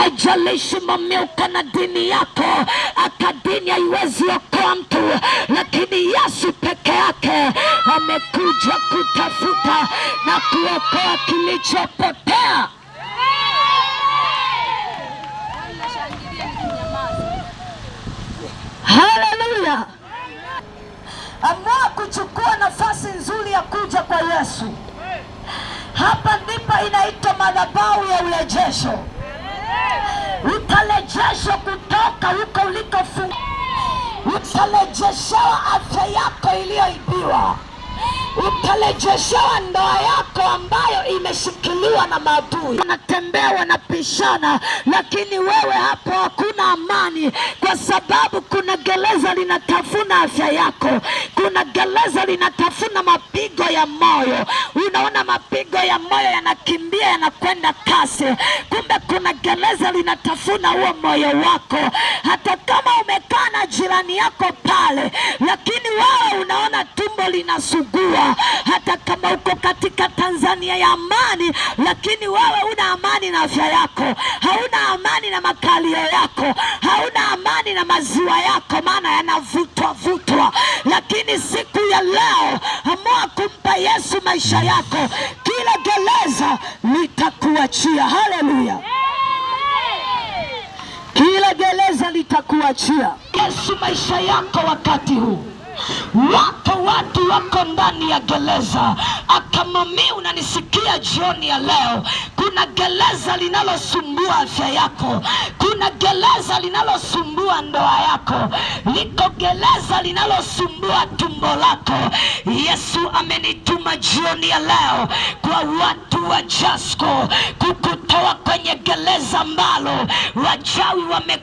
Haijalishi mameuka na dini yako, dini haiwezi okoa mtu, lakini Yesu peke yake amekuja kutafuta na kuokoa kilichopotea. Haleluya! Amua kuchukua nafasi nzuri ya kuja kwa Yesu. Hapa ndipo inaitwa madhabahu ya urejesho. Utarejeshwa kutoka huko ulikofunga. Utarejeshewa afya yako iliyoibiwa. Utarejeshewa ndoa yako ambayo imeshikiliwa na maadui. Wanatembea wanapishana, lakini wewe hapo hakuna amani, kwa sababu kuna gereza linatafuna afya yako. Kuna gereza linatafuna mapigo ya moyo. Unaona mapigo ya moyo yanakimbia, yanakwenda kasi. Kumbe kuna gereza linatafuna huo moyo wako. Hata kama umekaa na jirani yako pale, lakini wewe unaona tumbo linasugua. Hata kama uko katika Tanzania ya amani, lakini wewe una amani na afya yako. Hauna amani na makalio yako. Hauna amani na maziwa yako, maana yanavutwa. Lakini siku ya leo amua kumpa Yesu maisha yako. Kila gereza litakuachia. Haleluya! Kila gereza litakuachia. Yesu maisha yako wakati huu. Watu wako ndani ya gereza. Akamami, unanisikia jioni ya leo, kuna gereza linalosumbua afya yako. Kuna gereza linalosumbua ndoa yako. Liko gereza linalosumbua tumbo lako. Yesu amenituma jioni ya leo kwa watu wa Jasco kukutoa kwenye gereza ambalo wachawi wame